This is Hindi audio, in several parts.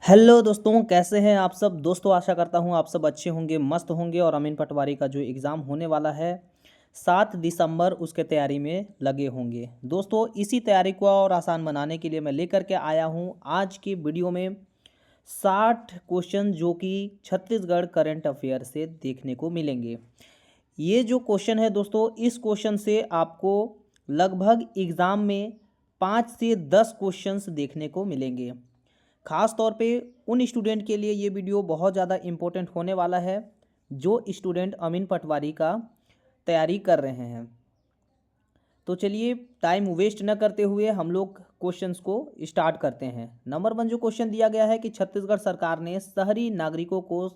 हेलो दोस्तों, कैसे हैं आप सब। दोस्तों आशा करता हूं आप सब अच्छे होंगे, मस्त होंगे। और अमीन पटवारी का जो एग्ज़ाम होने वाला है 7 दिसंबर, उसके तैयारी में लगे होंगे। दोस्तों इसी तैयारी को और आसान बनाने के लिए मैं लेकर के आया हूं आज की वीडियो में 60 क्वेश्चन जो कि छत्तीसगढ़ करंट अफेयर से देखने को मिलेंगे। ये जो क्वेश्चन है दोस्तों, इस क्वेश्चन से आपको लगभग एग्ज़ाम में 5 से 10 क्वेश्चंस देखने को मिलेंगे। खास तौर पे उन स्टूडेंट के लिए ये वीडियो बहुत ज़्यादा इम्पोर्टेंट होने वाला है जो स्टूडेंट अमीन पटवारी का तैयारी कर रहे हैं। तो चलिए टाइम वेस्ट न करते हुए हम लोग क्वेश्चंस को स्टार्ट करते हैं। नंबर 1 जो क्वेश्चन दिया गया है कि छत्तीसगढ़ सरकार ने शहरी नागरिकों को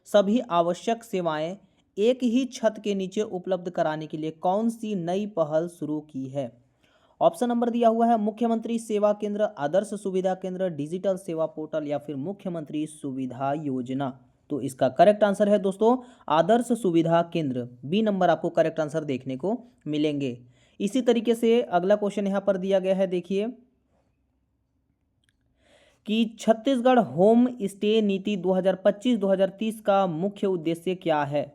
सभी आवश्यक सेवाएं एक ही छत के नीचे उपलब्ध कराने के लिए कौन सी नई पहल शुरू की है। ऑप्शन नंबर दिया हुआ है मुख्यमंत्री सेवा केंद्र, आदर्श सुविधा केंद्र, डिजिटल सेवा पोर्टल या फिर मुख्यमंत्री सुविधा योजना। तो इसका करेक्ट आंसर है दोस्तों आदर्श सुविधा केंद्र। बी नंबर आपको करेक्ट आंसर देखने को मिलेंगे। इसी तरीके से अगला क्वेश्चन यहां पर दिया गया है, देखिए कि छत्तीसगढ़ होम स्टे नीति 2025-2030 का मुख्य उद्देश्य क्या है।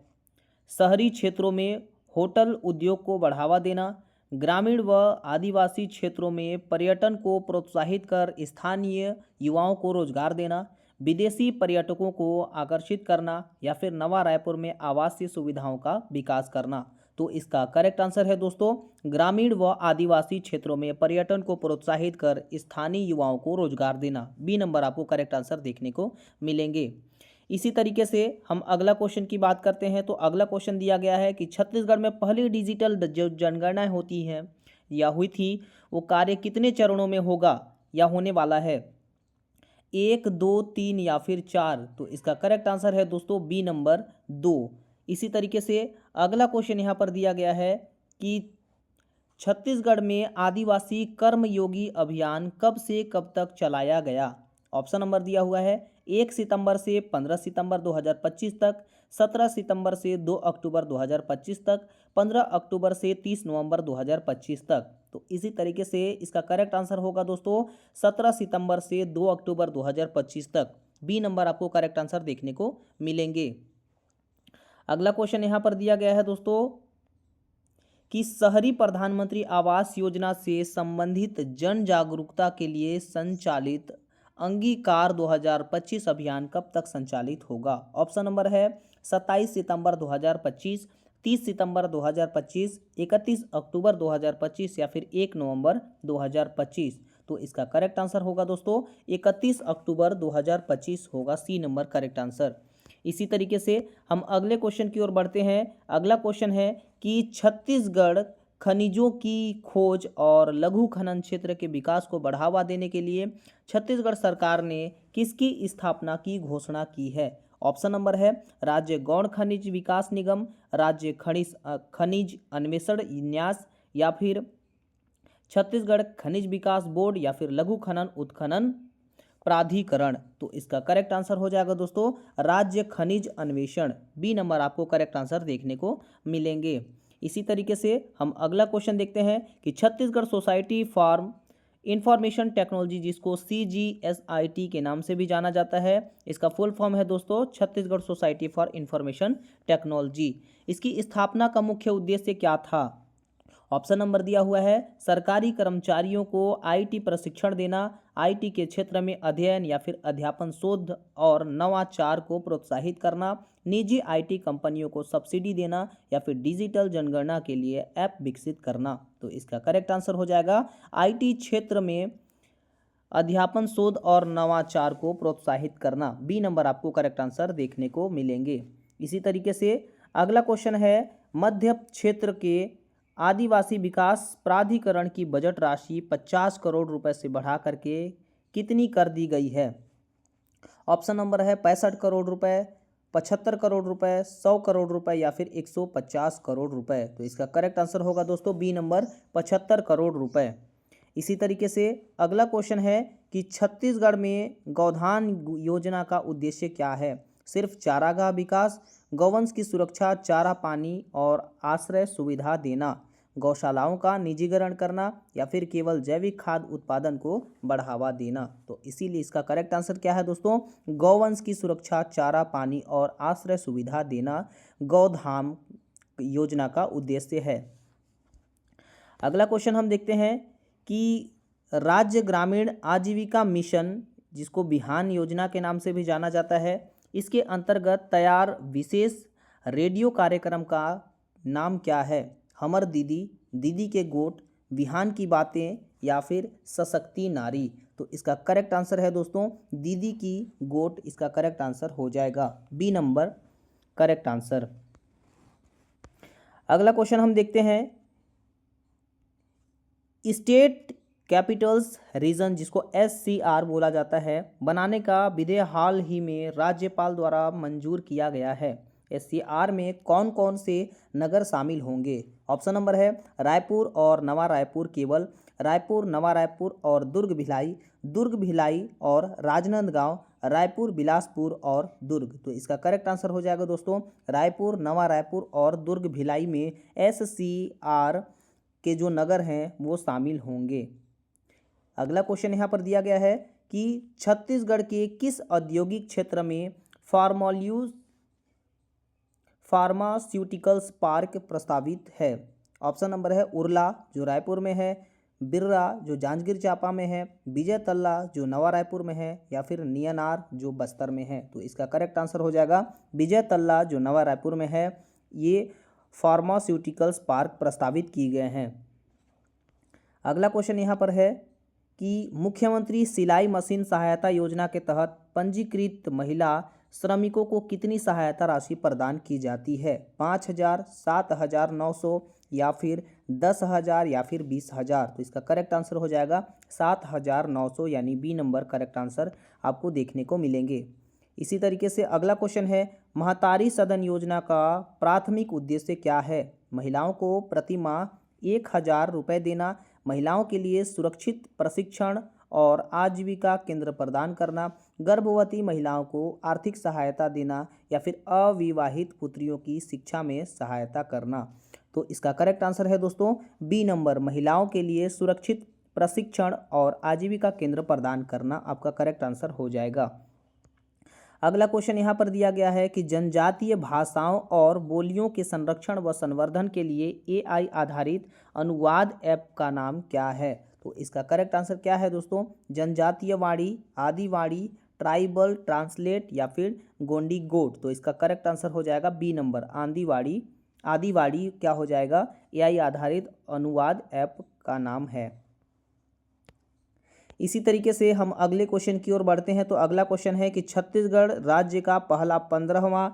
शहरी क्षेत्रों में होटल उद्योग को बढ़ावा देना, ग्रामीण व आदिवासी क्षेत्रों में पर्यटन को प्रोत्साहित कर स्थानीय युवाओं को रोजगार देना, विदेशी पर्यटकों को आकर्षित करना या फिर नवा रायपुर में आवासीय सुविधाओं का विकास करना। तो इसका करेक्ट आंसर है दोस्तों ग्रामीण व आदिवासी क्षेत्रों में पर्यटन को प्रोत्साहित कर स्थानीय युवाओं को रोजगार देना। बी नंबर आपको करेक्ट आंसर देखने को मिलेंगे। इसी तरीके से हम अगला क्वेश्चन की बात करते हैं। तो अगला क्वेश्चन दिया गया है कि छत्तीसगढ़ में पहली डिजिटल जो जनगणना होती है या हुई थी, वो कार्य कितने चरणों में होगा या होने वाला है, 1, 2, 3 या फिर 4। तो इसका करेक्ट आंसर है दोस्तों बी नंबर 2। इसी तरीके से अगला क्वेश्चन यहाँ पर दिया गया है कि छत्तीसगढ़ में आदिवासी कर्मयोगी अभियान कब से कब तक चलाया गया। ऑप्शन नंबर दिया हुआ है 1 सितंबर से 15 सितंबर 2025 तक, 17 सितंबर से 2 अक्टूबर 2025 तक, 15 अक्टूबर से 30 नवंबर 2025 तक। तो इसी तरीके से इसका करेक्ट आंसर होगा दोस्तों 17 सितंबर से 2 अक्टूबर 2025 तक। बी नंबर आपको करेक्ट आंसर देखने को मिलेंगे। अगला क्वेश्चन यहाँ पर दिया गया है दोस्तों कि शहरी प्रधानमंत्री आवास योजना से संबंधित जन जागरूकता के लिए संचालित अंगीकार 2025 अभियान कब तक संचालित होगा। ऑप्शन नंबर है 27 सितंबर 2025, 30 सितंबर 2025, 31 अक्टूबर 2025 या फिर 1 नवंबर 2025। तो इसका करेक्ट आंसर होगा दोस्तों 31 अक्टूबर 2025 होगा। C number correct answer. इसी तरीके से हम अगले क्वेश्चन की ओर बढ़ते हैं। अगला क्वेश्चन है कि छत्तीसगढ़ खनिजों की खोज और लघु खनन क्षेत्र के विकास को बढ़ावा देने के लिए छत्तीसगढ़ सरकार ने किसकी स्थापना की घोषणा की है। ऑप्शन नंबर है राज्य गौण खनिज विकास निगम, राज्य खनिज अन्वेषण न्यास या फिर छत्तीसगढ़ खनिज विकास बोर्ड या फिर लघु खनन उत्खनन प्राधिकरण। तो इसका करेक्ट आंसर हो जाएगा दोस्तों राज्य खनिज अन्वेषण। बी नंबर आपको करेक्ट आंसर देखने को मिलेंगे। इसी तरीके से हम अगला क्वेश्चन देखते हैं कि Chhattisgarh society for information technology, जिसको CGSIT के नाम से भी जाना जाता है, इसका फुल फॉर्म है दोस्तों Chhattisgarh society for information technology. इसकी स्थापना का मुख्य उद्देश्य क्या था। ऑप्शन नंबर दिया हुआ है सरकारी कर्मचारियों को IT प्रशिक्षण देना, IT के क्षेत्र में अध्ययन या फिर अध्यापन, शोध और नवाचार को प्रोत्साहित करना, निजी IT कंपनियों को सब्सिडी देना या फिर डिजिटल जनगणना के लिए ऐप विकसित करना। तो इसका करेक्ट आंसर हो जाएगा IT क्षेत्र में अध्यापन, शोध और नवाचार को प्रोत्साहित करना। बी नंबर आपको करेक्ट आंसर देखने को मिलेंगे। इसी तरीके से अगला क्वेश्चन है मध्य क्षेत्र के आदिवासी विकास प्राधिकरण की बजट राशि 50 करोड़ रुपए से बढ़ा करके कितनी कर दी गई है। ऑप्शन नंबर है 65 करोड़ रुपए, 75 करोड़ रुपए, 100 करोड़ रुपए या फिर 150 करोड़ रुपए। तो इसका करेक्ट आंसर होगा दोस्तों बी नंबर 75 करोड़ रुपए। इसी तरीके से अगला क्वेश्चन है कि छत्तीसगढ़ में गौधान योजना का उद्देश्य क्या है। सिर्फ चारागाह विकास, गौवंश की सुरक्षा, चारा पानी और आश्रय सुविधा देना, गौशालाओं का निजीकरण करना या फिर केवल जैविक खाद्य उत्पादन को बढ़ावा देना। तो इसीलिए इसका करेक्ट आंसर क्या है दोस्तों? गौवंश की सुरक्षा, चारा, पानी और आश्रय सुविधा देना गौधाम योजना का उद्देश्य है। अगला क्वेश्चन हम देखते हैं कि राज्य ग्रामीण आजीविका मिशन, जिसको बिहान योजना के नाम से भी जाना जाता है, इसके अंतर्गत तैयार विशेष रेडियो कार्यक्रम का नाम क्या है? हमर दीदी, दीदी के गोट, बिहान की बातें या फिर सशक्ति नारी। तो इसका करेक्ट आंसर है दोस्तों दीदी की गोट, इसका करेक्ट आंसर हो जाएगा बी नंबर करेक्ट आंसर। अगला क्वेश्चन हम देखते हैं स्टेट कैपिटल्स रीजन, जिसको SCR बोला जाता है, बनाने का विधेयक हाल ही में राज्यपाल द्वारा मंजूर किया गया है। SCR में कौन कौन से नगर शामिल होंगे? ऑप्शन नंबर है रायपुर और नवा रायपुर केवल, रायपुर, नवा रायपुर और दुर्ग भिलाई और राजनांदगांव, रायपुर, बिलासपुर और दुर्ग। तो इसका करेक्ट आंसर हो जाएगा दोस्तों रायपुर, नवा रायपुर और दुर्ग भिलाई में SCR के जो नगर हैं वो शामिल होंगे। अगला क्वेश्चन यहाँ पर दिया गया है कि छत्तीसगढ़ के किस औद्योगिक क्षेत्र में फार्मास्यूटिकल्स पार्क प्रस्तावित है? ऑप्शन नंबर है उरला, जो रायपुर में है, बिर्रा, जो जांजगीर चांपा में है, विजय तल्ला, जो नवा रायपुर में है, या फिर नियनार, जो बस्तर में है। तो इसका करेक्ट आंसर हो जाएगा विजय तल्ला, जो नवा रायपुर में है। ये फार्मास्यूटिकल्स पार्क प्रस्तावित किए गए हैं। अगला क्वेश्चन यहाँ पर है कि मुख्यमंत्री सिलाई मशीन सहायता योजना के तहत पंजीकृत महिला श्रमिकों को कितनी सहायता राशि प्रदान की जाती है? 5,000, 7,900 या फिर 10,000 या फिर 20,000। तो इसका करेक्ट आंसर हो जाएगा 7,900, यानी बी नंबर करेक्ट आंसर आपको देखने को मिलेंगे। इसी तरीके से अगला क्वेश्चन है महतारी सदन योजना का प्राथमिक उद्देश्य क्या है? महिलाओं को प्रति माह 1,000 रुपये देना, महिलाओं के लिए सुरक्षित प्रशिक्षण और आजीविका केंद्र प्रदान करना, गर्भवती महिलाओं को आर्थिक सहायता देना, या फिर अविवाहित पुत्रियों की शिक्षा में सहायता करना। तो इसका करेक्ट आंसर है दोस्तों बी नंबर, महिलाओं के लिए सुरक्षित प्रशिक्षण और आजीविका केंद्र प्रदान करना आपका करेक्ट आंसर हो जाएगा। अगला क्वेश्चन यहाँ पर दिया गया है कि जनजातीय भाषाओं और बोलियों के संरक्षण व संवर्धन के लिए AI आधारित अनुवाद ऐप का नाम क्या है? तो इसका करेक्ट आंसर क्या है दोस्तों? जनजातीय वाणी, आदिवाणी, ट्राइबल ट्रांसलेट या फिर गोंडी गोट। तो इसका करेक्ट आंसर हो जाएगा बी नंबर आदिवाड़ी क्या हो जाएगा? AI आधारित अनुवाद ऐप का नाम है। इसी तरीके से हम अगले क्वेश्चन की ओर बढ़ते हैं। तो अगला क्वेश्चन है कि छत्तीसगढ़ राज्य का पहला 15वां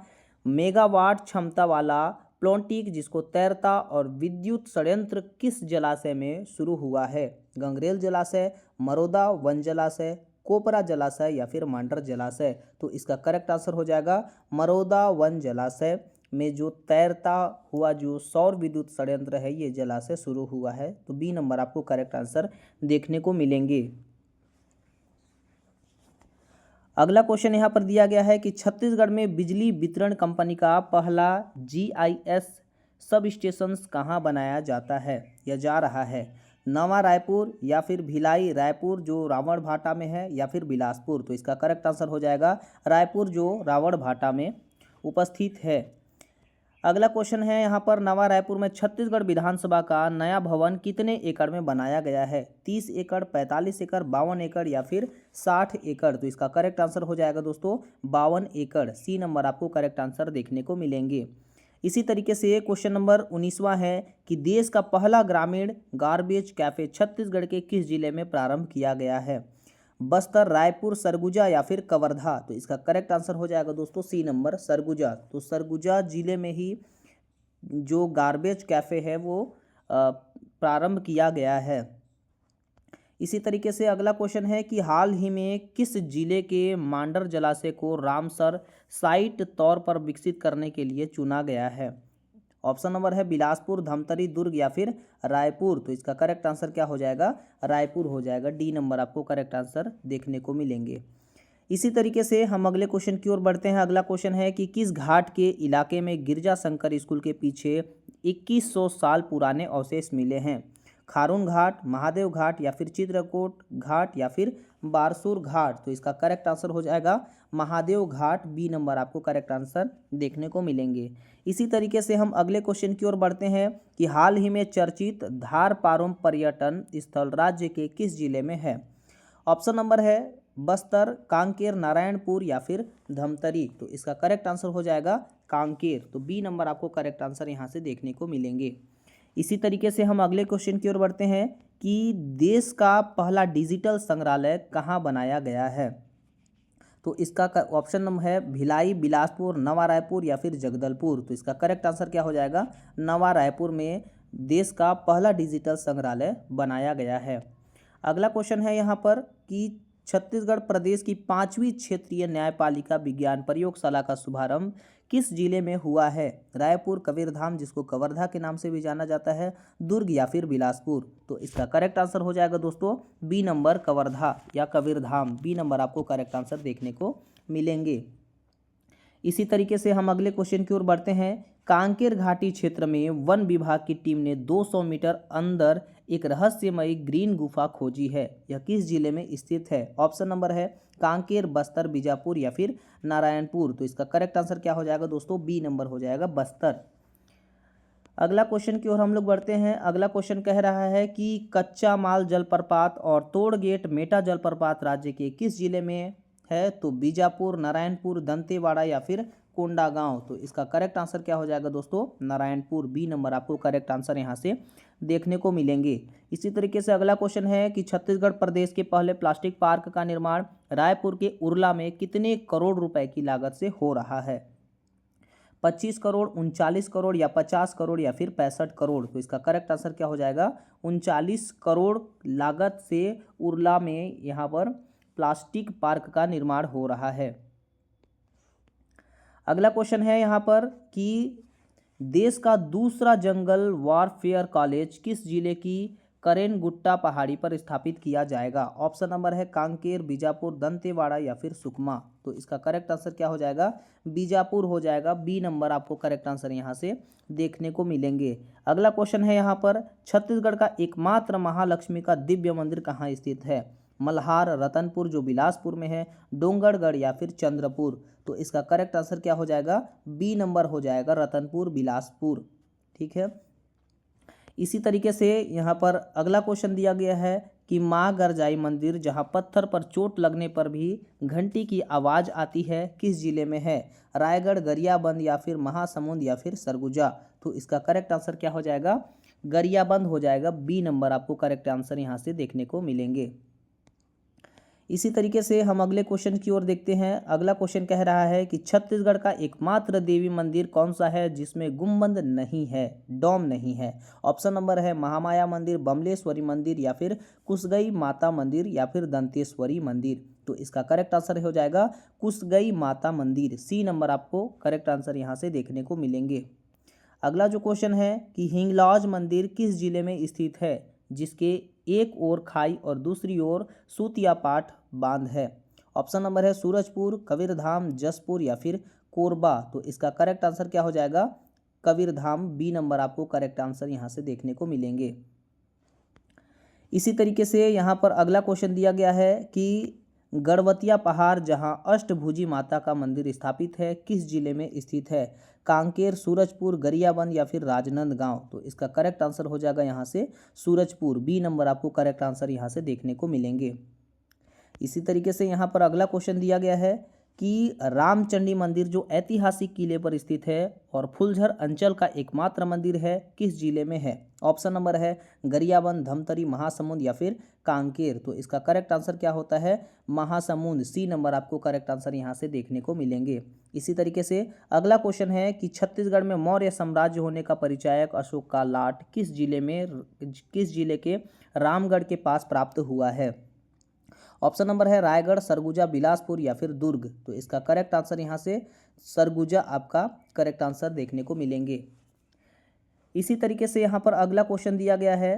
मेगावाट क्षमता वाला प्लांटिक, जिसको तैरता और विद्युत संयंत्र, किस जलाशय में शुरू हुआ है? गंगरेल जलाशय, मरोदा वन जलाशय, कोपरा जलाशय या फिर मांडर जलाशय। तो इसका करेक्ट आंसर हो जाएगा मरोदा वन जलाशय में जो तैरता हुआ जो सौर विद्युत संयंत्र है ये जलाशय शुरू हुआ है। तो बी नंबर आपको करेक्ट आंसर देखने को मिलेंगे। अगला क्वेश्चन यहाँ पर दिया गया है कि छत्तीसगढ़ में बिजली वितरण कंपनी का पहला GIS सब स्टेशन कहाँ बनाया जाता है या जा रहा है? नवा रायपुर या फिर भिलाई रायपुर, जो रावण भाटा में है, या फिर बिलासपुर। तो इसका करेक्ट आंसर हो जाएगा रायपुर, जो रावण भाटा में उपस्थित है। अगला क्वेश्चन है यहाँ पर नवा रायपुर में छत्तीसगढ़ विधानसभा का नया भवन कितने एकड़ में बनाया गया है? 30 एकड़, 45 एकड़, 52 एकड़ या फिर 60 एकड़। तो इसका करेक्ट आंसर हो जाएगा दोस्तों 52 एकड़। सी नंबर आपको करेक्ट आंसर देखने को मिलेंगे। इसी तरीके से क्वेश्चन नंबर 19वां है कि देश का पहला ग्रामीण गार्बेज कैफे छत्तीसगढ़ के किस जिले में प्रारंभ किया गया है? बस्तर, रायपुर, सरगुजा या फिर कवर्धा। तो इसका करेक्ट आंसर हो जाएगा दोस्तों सी नंबर सरगुजा। तो सरगुजा जिले में ही जो गार्बेज कैफे है वो प्रारंभ किया गया है। इसी तरीके से अगला क्वेश्चन है कि हाल ही में किस जिले के मांडर जलाशय को रामसर साइट तौर पर विकसित करने के लिए चुना गया है? ऑप्शन नंबर है बिलासपुर, धमतरी, दुर्ग या फिर रायपुर। तो इसका करेक्ट आंसर क्या हो जाएगा? रायपुर हो जाएगा। डी नंबर आपको करेक्ट आंसर देखने को मिलेंगे। इसी तरीके से हम अगले क्वेश्चन की ओर बढ़ते हैं। अगला क्वेश्चन है कि किस घाट के इलाके में गिरजा शंकर स्कूल के पीछे 2100 साल पुराने अवशेष मिले हैं? खारून घाट, महादेव घाट या फिर चित्रकूट घाट या फिर बारसूर घाट? तो इसका करेक्ट आंसर हो जाएगा महादेव घाट। बी नंबर आपको करेक्ट आंसर देखने को मिलेंगे। इसी तरीके से हम अगले क्वेश्चन की ओर बढ़ते हैं कि हाल ही में चर्चित धार पारोम पर्यटन स्थल राज्य के किस जिले में है? ऑप्शन नंबर है बस्तर, कांकेर, नारायणपुर या फिर धमतरी? तो इसका करेक्ट आंसर हो जाएगा कांकेर। तो बी नंबर आपको करेक्ट आंसर यहाँ से देखने को मिलेंगे। इसी तरीके से हम अगले क्वेश्चन की ओर बढ़ते हैं कि देश का पहला डिजिटल संग्रहालय कहाँ बनाया गया है? तो इसका ऑप्शन नंबर है भिलाई, बिलासपुर, नवा रायपुर या फिर जगदलपुर? तो इसका करेक्ट आंसर क्या हो जाएगा? नवा रायपुर में देश का पहला डिजिटल संग्रहालय बनाया गया है। अगला क्वेश्चन है यहाँ पर कि छत्तीसगढ़ प्रदेश की 5वीं क्षेत्रीय न्यायपालिका विज्ञान प्रयोगशाला का शुभारंभ किस जिले में हुआ है? रायपुर, कबीरधाम जिसको कवर्धा के नाम से भी जाना जाता है, दुर्ग या फिर बिलासपुर? तो इसका करेक्ट आंसर हो जाएगा दोस्तों बी नंबर कवर्धा या कबीरधाम। बी नंबर आपको करेक्ट आंसर देखने को मिलेंगे। इसी तरीके से हम अगले क्वेश्चन की ओर बढ़ते हैं। कांकेर घाटी क्षेत्र में वन विभाग की टीम ने 200 मीटर अंदर एक रहस्यमयी ग्रीन गुफा खोजी है। यह किस जिले में स्थित है? ऑप्शन नंबर है कांकेर, बस्तर, बीजापुर या फिर नारायणपुर? तो इसका करेक्ट आंसर क्या हो जाएगा दोस्तों? बी नंबर हो जाएगा बस्तर। अगला क्वेश्चन की ओर हम लोग बढ़ते हैं। अगला क्वेश्चन कह रहा है कि कच्चा माल जलप्रपात और तोड़ गेट मेटा जलप्रपात राज्य के किस जिले में है? तो बीजापुर, नारायणपुर, दंतेवाड़ा या फिर कोंडागांव? तो इसका करेक्ट आंसर क्या हो जाएगा दोस्तों? नारायणपुर। बी नंबर आपको करेक्ट आंसर यहाँ से देखने को मिलेंगे। इसी तरीके से अगला क्वेश्चन है कि छत्तीसगढ़ प्रदेश के पहले प्लास्टिक पार्क का निर्माण रायपुर के उरला में कितने करोड़ रुपए की लागत से हो रहा है? 25 करोड़, 39 करोड़ या 50 करोड़ या फिर 65 करोड़? तो इसका करेक्ट आंसर क्या हो जाएगा? 39 करोड़ लागत से उरला में यहाँ पर प्लास्टिक पार्क का निर्माण हो रहा है। अगला क्वेश्चन है यहाँ पर कि देश का दूसरा जंगल वारफेयर कॉलेज किस जिले की करेनगुट्टा पहाड़ी पर स्थापित किया जाएगा? ऑप्शन नंबर है कांकेर, बीजापुर, दंतेवाड़ा या फिर सुकमा? तो इसका करेक्ट आंसर क्या हो जाएगा? बीजापुर हो जाएगा। बी नंबर आपको करेक्ट आंसर यहाँ से देखने को मिलेंगे। अगला क्वेश्चन है यहाँ पर छत्तीसगढ़ का एकमात्र महालक्ष्मी का दिव्य मंदिर कहाँ स्थित है? मल्हार, रतनपुर जो बिलासपुर में है, डोंगरगढ़ या फिर चंद्रपुर? तो इसका करेक्ट आंसर क्या हो जाएगा? बी नंबर हो जाएगा रतनपुर, बिलासपुर। ठीक है। इसी तरीके से यहाँ पर अगला क्वेश्चन दिया गया है कि माँ गरजाई मंदिर जहाँ पत्थर पर चोट लगने पर भी घंटी की आवाज़ आती है किस जिले में है? रायगढ़, गरियाबंद या फिर महासमुंद या फिर सरगुजा? तो इसका करेक्ट आंसर क्या हो जाएगा? गरियाबंद हो जाएगा। बी नंबर आपको करेक्ट आंसर यहाँ से देखने को मिलेंगे। इसी तरीके से हम अगले क्वेश्चन की ओर देखते हैं। अगला क्वेश्चन कह रहा है कि छत्तीसगढ़ का एकमात्र देवी मंदिर कौन सा है जिसमें गुम्बद नहीं है, डोम नहीं है? ऑप्शन नंबर है महामाया मंदिर, बमलेश्वरी मंदिर या फिर कुसगई माता मंदिर या फिर दंतेश्वरी मंदिर? तो इसका करेक्ट आंसर हो जाएगा कुसगई माता मंदिर। सी नंबर आपको करेक्ट आंसर यहाँ से देखने को मिलेंगे। अगला जो क्वेश्चन है कि हिंगलाज मंदिर किस जिले में स्थित है जिसके एक ओर खाई और दूसरी ओर सूतिया पाट बांध है? ऑप्शन नंबर है सूरजपुर, कबीरधाम, जसपुर या फिर कोरबा? तो इसका करेक्ट आंसर क्या हो जाएगा? कबीरधाम। बी नंबर आपको करेक्ट आंसर यहाँ से देखने को मिलेंगे। इसी तरीके से यहाँ पर अगला क्वेश्चन दिया गया है कि गढ़वतिया पहाड़ जहाँ अष्टभुजी माता का मंदिर स्थापित है किस जिले में स्थित है? कांकेर, सूरजपुर, गरियाबंद या फिर राजनांदगांव? तो इसका करेक्ट आंसर हो जाएगा यहाँ से सूरजपुर। बी नंबर आपको करेक्ट आंसर यहाँ से देखने को मिलेंगे। इसी तरीके से यहाँ पर अगला क्वेश्चन दिया गया है कि रामचंडी मंदिर जो ऐतिहासिक किले पर स्थित है और फुलझर अंचल का एकमात्र मंदिर है किस जिले में है? ऑप्शन नंबर है गरियाबंद, धमतरी, महासमुंद या फिर कांकेर? तो इसका करेक्ट आंसर क्या होता है? महासमुंद। सी नंबर आपको करेक्ट आंसर यहाँ से देखने को मिलेंगे। इसी तरीके से अगला क्वेश्चन है कि छत्तीसगढ़ में मौर्य साम्राज्य होने का परिचायक अशोक का लाट किस जिले के रामगढ़ के पास प्राप्त हुआ है? ऑप्शन नंबर है रायगढ़, सरगुजा, बिलासपुर या फिर दुर्ग? तो इसका करेक्ट आंसर यहाँ से सरगुजा आपका करेक्ट आंसर देखने को मिलेंगे। इसी तरीके से यहाँ पर अगला क्वेश्चन दिया गया है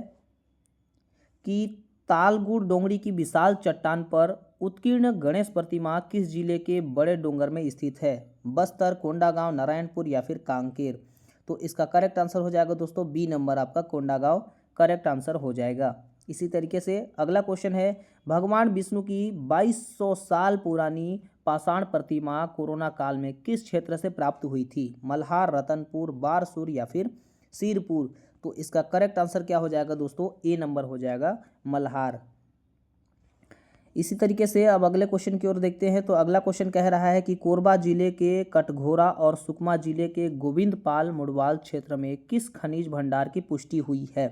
कि तालगुड़ डोंगरी की विशाल चट्टान पर उत्कीर्ण गणेश प्रतिमा किस जिले के बड़े डोंगर में स्थित है? बस्तर, कोंडागांव, नारायणपुर या फिर कांकेर? तो इसका करेक्ट आंसर हो जाएगा दोस्तों बी नंबर, आपका कोंडागांव करेक्ट आंसर हो जाएगा। इसी तरीके से अगला क्वेश्चन है, भगवान विष्णु की 2200 साल पुरानी पाषाण प्रतिमा कोरोना काल में किस क्षेत्र से प्राप्त हुई थी? मल्हार, रतनपुर, बारसूर या फिर सिरपुर? तो इसका करेक्ट आंसर क्या हो जाएगा दोस्तों? ए नंबर हो जाएगा, मल्हार। इसी तरीके से अब अगले क्वेश्चन की ओर देखते हैं। तो अगला क्वेश्चन कह रहा है कि कोरबा जिले के कटघोरा और सुकमा जिले के गोविंदपाल मुड़वाल क्षेत्र में किस खनिज भंडार की पुष्टि हुई है?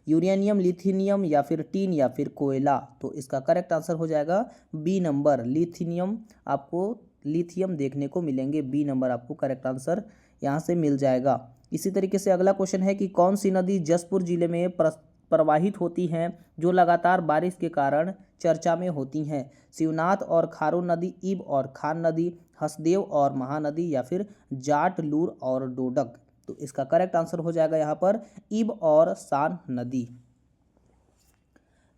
यूरेनियम, लिथियम या फिर टीन या फिर कोयला? तो इसका करेक्ट आंसर हो जाएगा बी नंबर, लिथियम। आपको लिथियम देखने को मिलेंगे, बी नंबर आपको करेक्ट आंसर यहाँ से मिल जाएगा। इसी तरीके से अगला क्वेश्चन है कि कौन सी नदी जसपुर जिले में प्रवाहित होती हैं जो लगातार बारिश के कारण चर्चा में होती हैं? शिवनाथ और खारो नदी, ईब और खान नदी, हसदेव और महानदी या फिर जाट, लूर और डोडक? तो इसका करेक्ट आंसर हो जाएगा यहाँ पर ईब और सान नदी।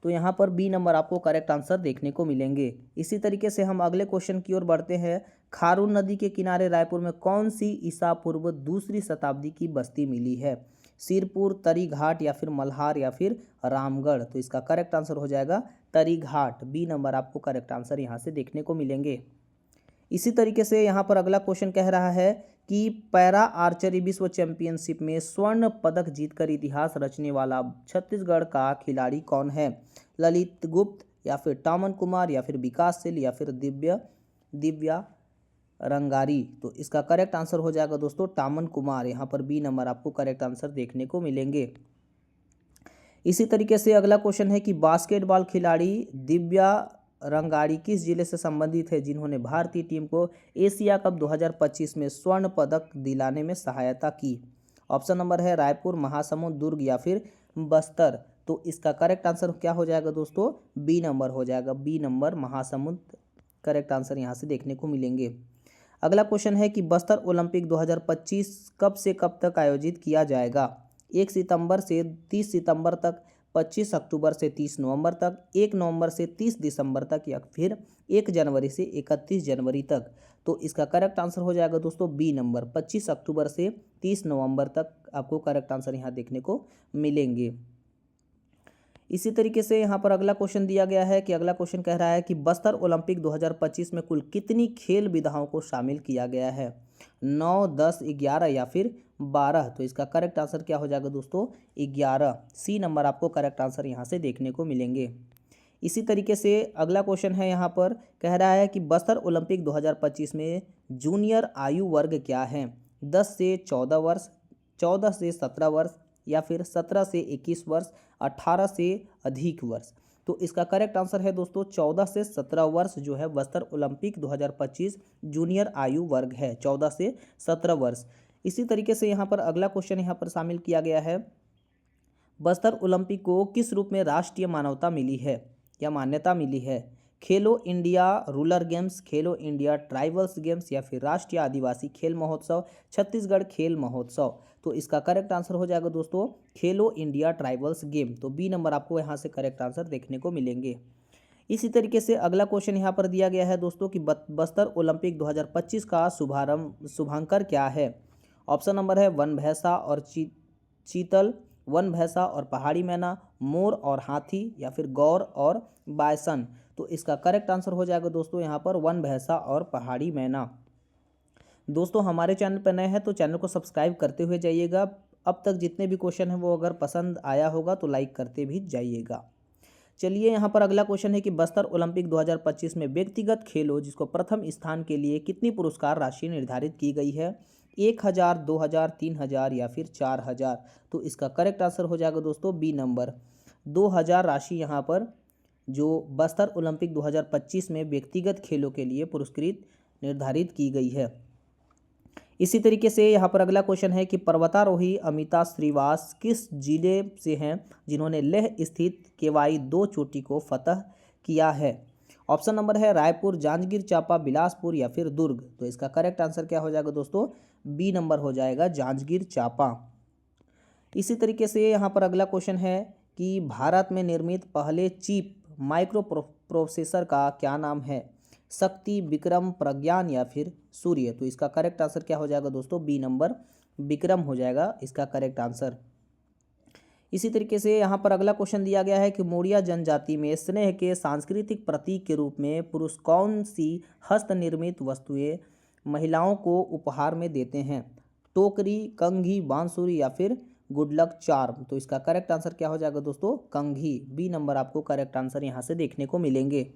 तो यहाँ पर बी नंबर आपको करेक्ट आंसर देखने को मिलेंगे। इसी तरीके से हम अगले क्वेश्चन की ओर बढ़ते हैं। खारून नदी के किनारे रायपुर में कौन सी ईसा पूर्व दूसरी शताब्दी की बस्ती मिली है? सिरपुर, तरी घाट या फिर मल्हार या फिर रामगढ़? तो इसका करेक्ट आंसर हो जाएगा तरी घाट, बी नंबर आपको करेक्ट आंसर यहाँ से देखने को मिलेंगे। इसी तरीके से यहाँ पर अगला क्वेश्चन कह रहा है कि पैरा आर्चरी विश्व चैंपियनशिप में स्वर्ण पदक जीतकर इतिहास रचने वाला छत्तीसगढ़ का खिलाड़ी कौन है? ललित गुप्त या फिर टामन कुमार या फिर विकासशील या फिर दिव्या रंगारी? तो इसका करेक्ट आंसर हो जाएगा दोस्तों टामन कुमार, यहाँ पर बी नंबर आपको करेक्ट आंसर देखने को मिलेंगे। इसी तरीके से अगला क्वेश्चन है कि बास्केटबॉल खिलाड़ी दिव्या रंगारी किस जिले से संबंधित है जिन्होंने भारतीय टीम को एशिया कप 2025 में स्वर्ण पदक दिलाने में सहायता की? ऑप्शन नंबर है रायपुर, महासमुंद, दुर्ग या फिर बस्तर? तो इसका करेक्ट आंसर क्या हो जाएगा दोस्तों? बी नंबर हो जाएगा, B number Mahasamund correct answer यहाँ से देखने को मिलेंगे। अगला क्वेश्चन है कि बस्तर ओलंपिक 2025 कब से कब तक आयोजित किया जाएगा? 1 सितंबर से 30 सितंबर तक, 25 अक्टूबर से 30 नवंबर तक, 1 नवंबर से 30 दिसंबर तक या फिर 1 जनवरी से 31 जनवरी तक? तो इसका करेक्ट आंसर हो जाएगा दोस्तों बी नंबर, 25 अक्टूबर से 30 नवंबर तक आपको करेक्ट आंसर यहाँ देखने को मिलेंगे। इसी तरीके से यहाँ पर अगला क्वेश्चन दिया गया है कि अगला क्वेश्चन कह रहा है कि बस्तर ओलंपिक 2025 में कुल कितनी खेल विधाओं को शामिल किया गया है? 9, 10, 11 या फिर 12? तो इसका करेक्ट आंसर क्या हो जाएगा दोस्तों? 11, सी नंबर आपको करेक्ट आंसर यहाँ से देखने को मिलेंगे। इसी तरीके से अगला क्वेश्चन है यहाँ पर कह रहा है कि बस्तर ओलंपिक 2025 में जूनियर आयु वर्ग क्या है? 10 से 14 वर्ष, 14 से 17 वर्ष या फिर 17 से 21 वर्ष, 18 से अधिक वर्ष? तो इसका करेक्ट आंसर है दोस्तों 14 से 17 वर्ष जो है बस्तर ओलंपिक 2025 जूनियर आयु वर्ग है, 14 से 17 वर्ष। इसी तरीके से यहाँ पर अगला क्वेश्चन यहाँ पर शामिल किया गया है, बस्तर ओलंपिक को किस रूप में राष्ट्रीय मान्यता मिली है या मान्यता मिली है? खेलो इंडिया रूरल गेम्स, खेलो इंडिया ट्राइबल्स गेम्स या फिर राष्ट्रीय आदिवासी खेल महोत्सव, छत्तीसगढ़ खेल महोत्सव? तो इसका करेक्ट आंसर हो जाएगा दोस्तों खेलो इंडिया ट्राइबल्स गेम, तो बी नंबर आपको यहाँ से करेक्ट आंसर देखने को मिलेंगे। इसी तरीके से अगला क्वेश्चन यहाँ पर दिया गया है दोस्तों कि बस्तर ओलंपिक 2025 का शुभांकर क्या है? ऑप्शन नंबर है वन भैंसा और चीतल, वन भैंसा और पहाड़ी मैना, मोर और हाथी या फिर गौर और बायसन? तो इसका करेक्ट आंसर हो जाएगा दोस्तों यहाँ पर वन भैंसा और पहाड़ी मैना। दोस्तों हमारे चैनल पर नए हैं तो चैनल को सब्सक्राइब करते हुए जाइएगा। अब तक जितने भी क्वेश्चन हैं वो अगर पसंद आया होगा तो लाइक करते भी जाइएगा। चलिए यहाँ पर अगला क्वेश्चन है कि बस्तर ओलंपिक 2025 में व्यक्तिगत खेलों जिसको प्रथम स्थान के लिए कितनी पुरस्कार राशि निर्धारित की गई है? 1000, 2000, 3000 या फिर 4000? तो इसका करेक्ट आंसर हो जाएगा दोस्तों बी नंबर, 2000 राशि यहाँ पर जो बस्तर ओलंपिक 2025 में व्यक्तिगत खेलों के लिए पुरस्कृत निर्धारित की गई है। इसी तरीके से यहाँ पर अगला क्वेश्चन है कि पर्वतारोही अमिता श्रीवास किस जिले से हैं जिन्होंने लेह स्थित केवाई 2 चोटी को फतह किया है? ऑप्शन नंबर है रायपुर, जांजगीर चांपा, बिलासपुर या फिर दुर्ग? तो इसका करेक्ट आंसर क्या हो जाएगा दोस्तों? बी नंबर हो जाएगा जांजगीर चांपा। इसी तरीके से यहाँ पर अगला क्वेश्चन है कि भारत में निर्मित पहले चिप माइक्रो प्रोसेसर का क्या नाम है? शक्ति, विक्रम, प्रज्ञान या फिर सूर्य? तो इसका करेक्ट आंसर क्या हो जाएगा दोस्तों? बी नंबर विक्रम हो जाएगा इसका करेक्ट आंसर। इसी तरीके से यहाँ पर अगला क्वेश्चन दिया गया है कि मौर्य जनजाति में स्नेह के सांस्कृतिक प्रतीक के रूप में पुरुष कौन सी हस्तनिर्मित वस्तुएं महिलाओं को उपहार में देते हैं? टोकरी, कंघी, बांसुरी या फिर गुड लक चार्म? तो इसका करेक्ट आंसर क्या हो जाएगा दोस्तों? कंघी। बी नंबर आपको करेक्ट आंसर यहाँ से देखने को मिलेंगे।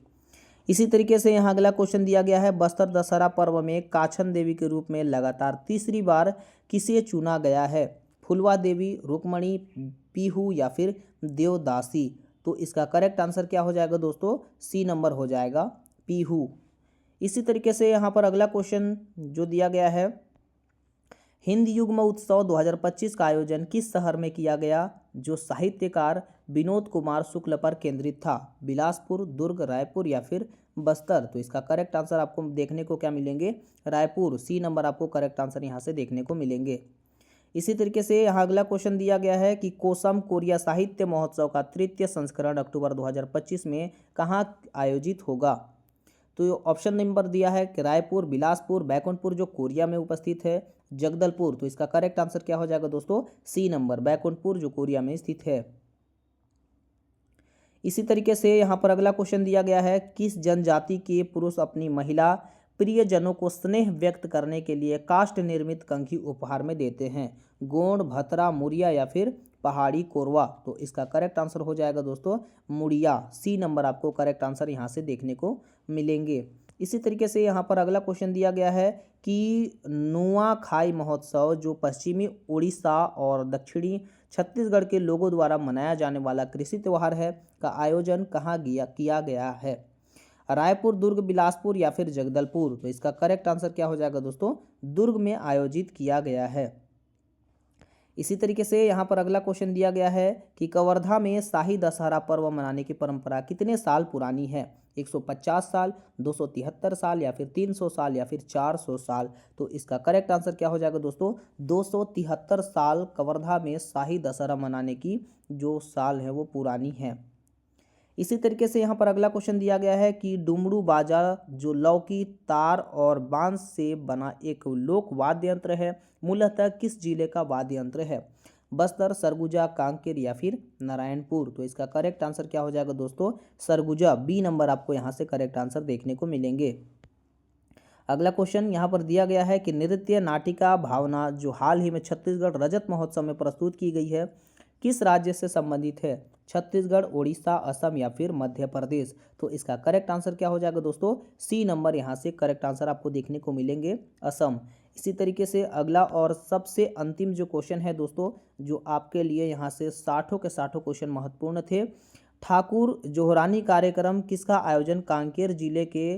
इसी तरीके से यहाँ अगला क्वेश्चन दिया गया है, बस्तर दशहरा पर्व में काछन देवी के रूप में लगातार तीसरी बार किसे चुना गया है? फुलवा देवी, रुक्मणी, पीहू या फिर देवदासी? तो इसका करेक्ट आंसर क्या हो जाएगा दोस्तों? सी नंबर हो जाएगा पीहू। इसी तरीके से यहाँ पर अगला क्वेश्चन जो दिया गया है, हिंद युग्म उत्सव 2025 का आयोजन किस शहर में किया गया जो साहित्यकार विनोद कुमार शुक्ल पर केंद्रित था? बिलासपुर, दुर्ग, रायपुर या फिर बस्तर? तो इसका करेक्ट आंसर आपको देखने को क्या मिलेंगे? रायपुर। सी नंबर आपको करेक्ट आंसर यहाँ से देखने को मिलेंगे। इसी तरीके से यहाँ अगला क्वेश्चन दिया गया है कि कोसम कोरिया साहित्य महोत्सव का तृतीय संस्करण अक्टूबर 2025 में कहाँ आयोजित होगा? तो ऑप्शन नंबर दिया है कि रायपुर, बिलासपुर, बैकुंठपुर जो कोरिया में उपस्थित है, जगदलपुर? तो इसका करेक्ट आंसर क्या हो जाएगा दोस्तों? सी नंबर बैकुंठपुर जो कोरिया में स्थित है। इसी तरीके से यहाँ पर अगला क्वेश्चन दिया गया है, किस जनजाति के पुरुष अपनी महिला प्रियजनों को स्नेह व्यक्त करने के लिए काष्ठ निर्मित कंघी उपहार में देते हैं? गोंड, भतरा, मुड़िया या फिर पहाड़ी कोरवा? तो इसका करेक्ट आंसर हो जाएगा दोस्तों मुड़िया। सी नंबर आपको करेक्ट आंसर यहाँ से देखने को मिलेंगे। इसी तरीके से यहाँ पर अगला क्वेश्चन दिया गया है कि नुआखाई महोत्सव जो पश्चिमी उड़ीसा और दक्षिणी छत्तीसगढ़ के लोगों द्वारा मनाया जाने वाला कृषि त्यौहार है का आयोजन कहाँ किया गया है? रायपुर, दुर्ग, बिलासपुर या फिर जगदलपुर? तो इसका करेक्ट आंसर क्या हो जाएगा दोस्तों? दुर्ग में आयोजित किया गया है। इसी तरीके से यहाँ पर अगला क्वेश्चन दिया गया है कि कवर्धा में शाही दशहरा पर्व मनाने की परंपरा कितने साल पुरानी है? 150 साल, 273 साल या फिर 300 साल या फिर 400 साल? तो इसका करेक्ट आंसर क्या हो जाएगा दोस्तों? 273 साल कवर्धा में शाही दशहरा मनाने की जो साल है वो पुरानी है। इसी तरीके से यहाँ पर अगला क्वेश्चन दिया गया है कि डुमरू बाजा जो लौकी, तार और बांस से बना एक लोक वाद्य यंत्र है, मूलतः किस जिले का वाद्य यंत्र है? बस्तर, सरगुजा, कांकेर या फिर नारायणपुर? तो इसका करेक्ट आंसर क्या हो जाएगा दोस्तों? सरगुजा। बी नंबर आपको यहाँ से करेक्ट आंसर देखने को मिलेंगे। अगला क्वेश्चन यहाँ पर दिया गया है कि नृत्य नाटिका भावना जो हाल ही में छत्तीसगढ़ रजत महोत्सव में प्रस्तुत की गई है किस राज्य से संबंधित है? छत्तीसगढ़, उड़ीसा, असम या फिर मध्य प्रदेश? तो इसका करेक्ट आंसर क्या हो जाएगा दोस्तों? सी नंबर यहाँ से करेक्ट आंसर आपको देखने को मिलेंगे, असम। इसी तरीके से अगला और सबसे अंतिम जो क्वेश्चन है दोस्तों जो आपके लिए यहाँ से 60 के 60 क्वेश्चन महत्वपूर्ण थे। ठाकुर जोहरानी कार्यक्रम किसका आयोजन कांकेर जिले के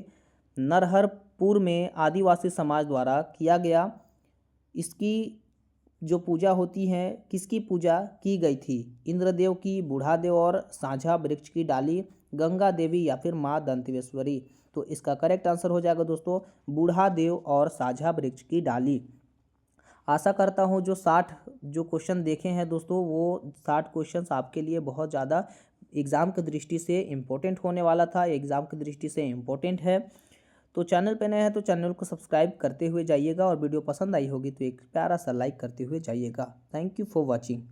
नरहरपुर में आदिवासी समाज द्वारा किया गया? इसकी जो पूजा होती है किसकी पूजा की गई थी? इंद्रदेव की, बूढ़ादेव और साझा वृक्ष की डाली, गंगा देवी या फिर माँ दंतेश्वरी? तो इसका करेक्ट आंसर हो जाएगा दोस्तों बूढ़ादेव और साझा वृक्ष की डाली। आशा करता हूँ जो 60 जो क्वेश्चन देखे हैं दोस्तों वो 60 क्वेश्चंस आपके लिए बहुत ज़्यादा एग्ज़ाम की दृष्टि से इम्पोर्टेंट होने वाला था, एग्ज़ाम की दृष्टि से इम्पोर्टेंट है। तो चैनल पे नए हैं तो चैनल को सब्सक्राइब करते हुए जाइएगा और वीडियो पसंद आई होगी तो एक प्यारा सा लाइक करते हुए जाइएगा। Thank you for watching.